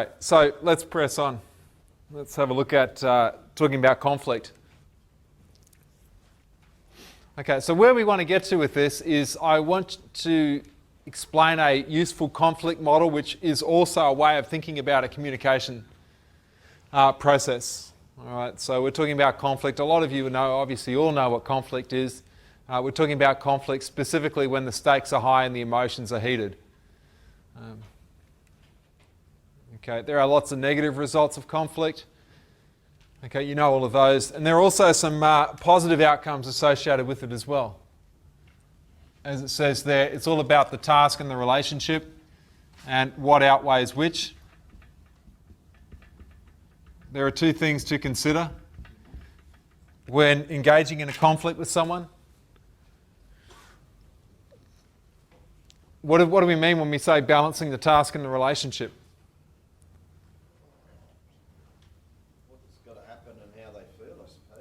Okay, so let's press on. Let's have a look at talking about conflict. Okay, so where we want to get to with this is I want to explain a useful conflict model, which is also a way of thinking about a communication process. All right, so we're talking about conflict. A lot of you know, obviously you all know what conflict is. We're talking about conflict specifically when the stakes are high and the emotions are heated. Okay, there are lots of negative results of conflict. Okay, you know all of those. And there are also some positive outcomes associated with it as well. As it says there, it's all about the task and the relationship and what outweighs which. There are two things to consider when engaging in a conflict with someone. What do we mean when we say balancing the task and the relationship?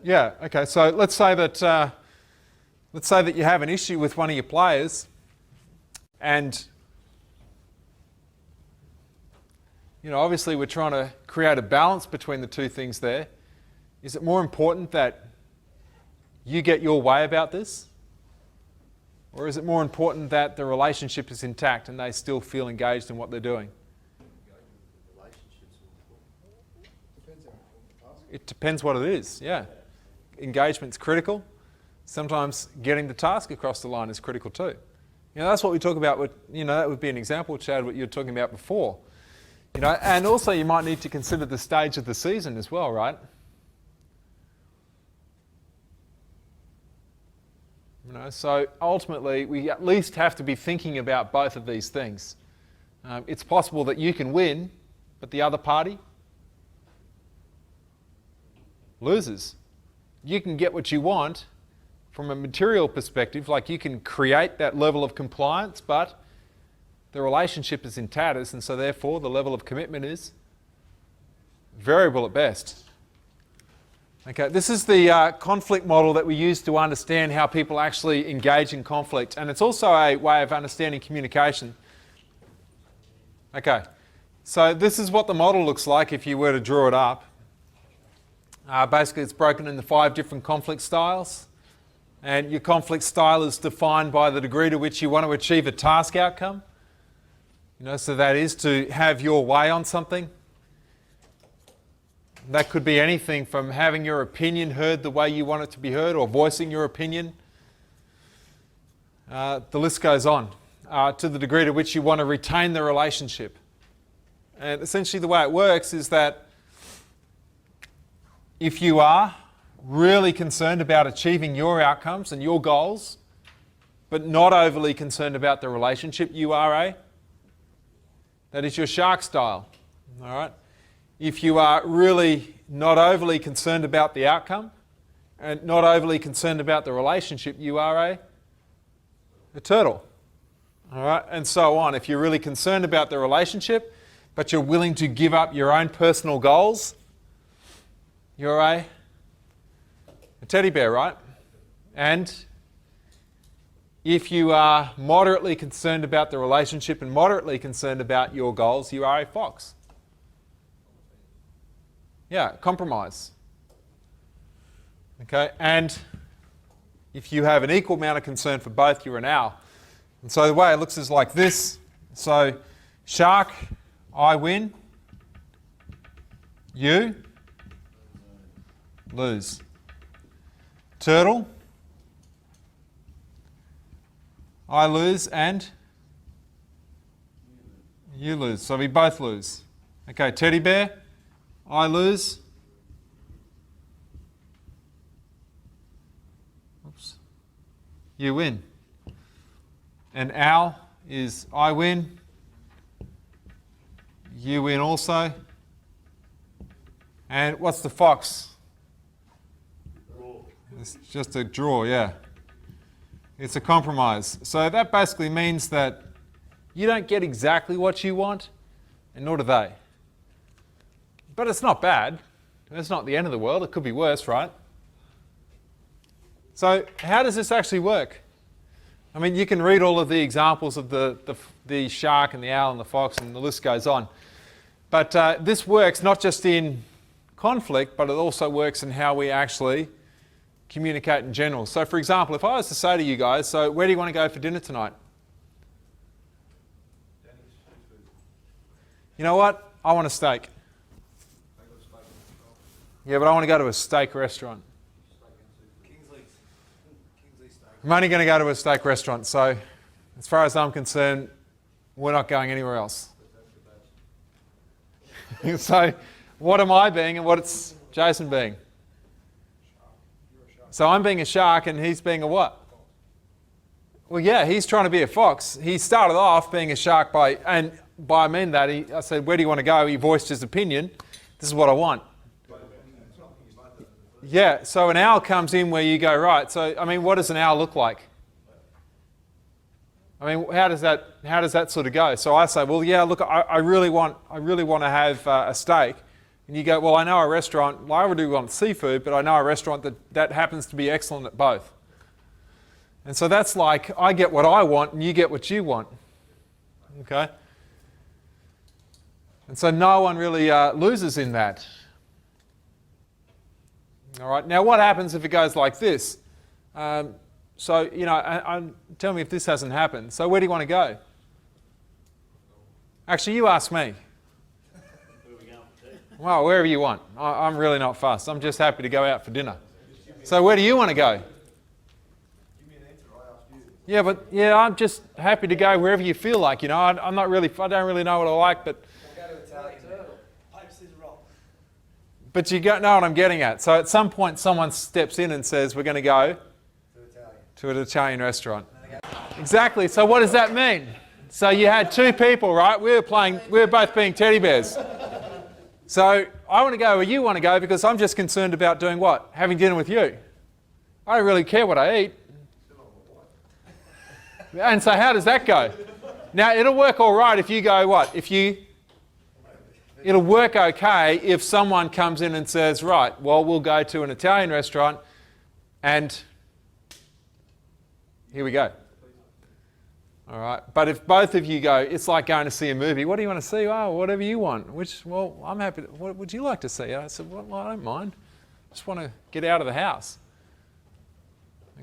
Yeah. Okay. So let's say that you have an issue with one of your players, and obviously we're trying to create a balance between the two things there. Is it more important that you get your way about this, or is it more important that the relationship is intact and they still feel engaged in what they're doing? It depends what it is. Yeah. Engagement's critical. Sometimes getting the task across the line is critical too. That's what we talk about with, that would be an example, Chad, what you were talking about before. And also you might need to consider the stage of the season as well, right? So ultimately we at least have to be thinking about both of these things. It's possible that you can win, but the other party loses. You can get what you want from a material perspective, like you can create that level of compliance, but the relationship is in tatters, and so therefore the level of commitment is variable at best. Okay, this is the conflict model that we use to understand how people actually engage in conflict, and it's also a way of understanding communication. Okay, so this is what the model looks like if you were to draw it up. Basically, it's broken into 5 different conflict styles, and your conflict style is defined by the degree to which you want to achieve a task outcome. So that is to have your way on something. That could be anything from having your opinion heard the way you want it to be heard, or voicing your opinion. The list goes on. To the degree to which you want to retain the relationship. And essentially the way it works is that if you are really concerned about achieving your outcomes and your goals, but not overly concerned about the relationship, that is your shark style. All right. If you are really not overly concerned about the outcome and not overly concerned about the relationship, you are a turtle. All right. And so on. If you're really concerned about the relationship, but you're willing to give up your own personal goals, you're a teddy bear, right? And if you are moderately concerned about the relationship and moderately concerned about your goals, you are a fox. Yeah, compromise. Okay, and if you have an equal amount of concern for both, you're an owl. And so the way it looks is like this. So shark, I win. You lose. Turtle, I lose and you lose. So we both lose. Okay, teddy bear, I lose. Oops. You win. And owl is I win. You win also. And what's the fox? It's just a draw, yeah. It's a compromise. So that basically means that you don't get exactly what you want, and nor do they. But it's not bad. It's not the end of the world. It could be worse, right? So how does this actually work? I mean, you can read all of the examples of the shark and the owl and the fox, and the list goes on. But this works not just in conflict, but it also works in how we actually communicate in general. So for example, if I was to say to you guys, so where do you want to go for dinner tonight? You know what? I want a steak. Yeah, but I want to go to a steak restaurant. I'm only going to go to a steak restaurant, so as far as I'm concerned, we're not going anywhere else. So what am I being and what's Jason being? So I'm being a shark and he's being a what? Well, yeah, he's trying to be a fox. He started off being a shark by I mean that, I said, where do you want to go? He voiced his opinion. This is what I want. Yeah, so an owl comes in where you go, right, so, I mean, what does an owl look like? I mean, how does that sort of go? So I say, well, yeah, look, I really want to have a steak. And you go, well, I know a restaurant, well, I really want seafood, but I know a restaurant that happens to be excellent at both. And so that's like, I get what I want and you get what you want. Okay? And so no one really loses in that. All right, now what happens if it goes like this? So, you know, tell me if this hasn't happened. So where do you want to go? Actually, you ask me. Well, wherever you want. I'm really not fussed. I'm just happy to go out for dinner. So where do you want to go? Yeah, but yeah, I'm just happy to go wherever you feel like. You know, I don't really know what I like, but. But you know what I'm getting at. So at some point, someone steps in and says, "We're going to go to an Italian restaurant." Exactly. So what does that mean? So you had two people, right? We were both being teddy bears. So I want to go where you want to go because I'm just concerned about doing what? Having dinner with you. I don't really care what I eat. And so how does that go? Now it'll work all right if you go what? It'll work okay if someone comes in and says, right, well, we'll go to an Italian restaurant and here we go. All right. But if both of you go, it's like going to see a movie. What do you want to see? Oh, whatever you want. Well, I'm happy. What would you like to see? I said, well, I don't mind. I just want to get out of the house.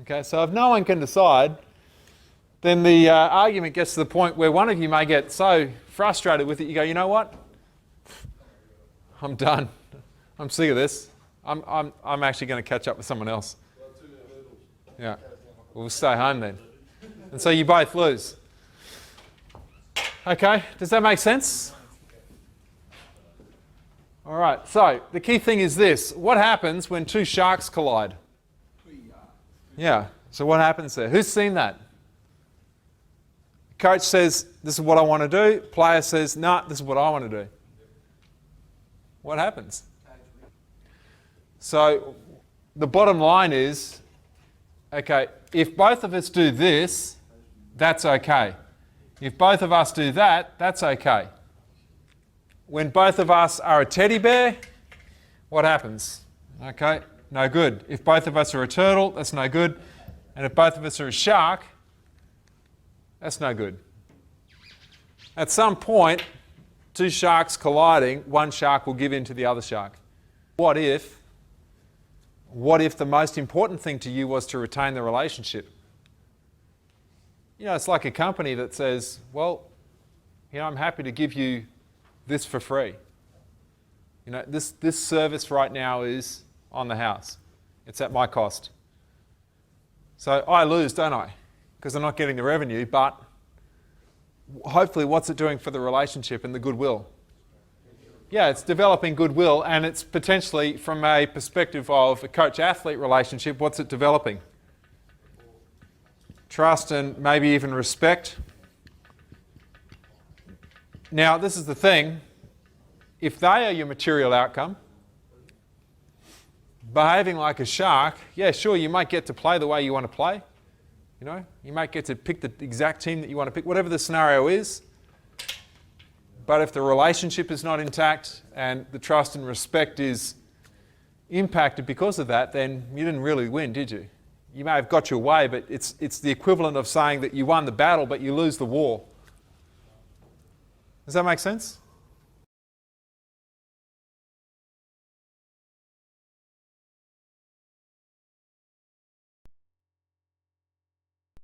Okay, so if no one can decide, then the argument gets to the point where one of you may get so frustrated with it, you go, you know what? I'm done. I'm sick of this. I'm actually going to catch up with someone else. Yeah. We'll stay home then. And so you both lose. Okay, does that make sense? All right, so the key thing is this. What happens when two sharks collide? Yeah, so what happens there? Who's seen that? Coach says, this is what I want to do. Player says, nah, this is what I want to do. What happens? So the bottom line is, okay, if both of us do this, that's okay. If both of us do that, that's okay. When both of us are a teddy bear, what happens? Okay, no good. If both of us are a turtle, that's no good. And if both of us are a shark, that's no good. At some point, two sharks colliding, one shark will give in to the other shark. What if the most important thing to you was to retain the relationship? You know, it's like a company that says, well, you know, I'm happy to give you this for free. You know, this service right now is on the house. It's at my cost. So I lose, don't I? Because I'm not getting the revenue, but hopefully what's it doing for the relationship and the goodwill? Yeah, it's developing goodwill, and it's potentially, from a perspective of a coach-athlete relationship, what's it developing? Trust and maybe even respect. Now, this is the thing. If they are your material outcome, behaving like a shark, yeah, sure, you might get to play the way you want to play. You know, you might get to pick the exact team that you want to pick, whatever the scenario is. But if the relationship is not intact and the trust and respect is impacted because of that, then you didn't really win, did you? You may have got your way, but it's the equivalent of saying that you won the battle, but you lose the war. Does that make sense?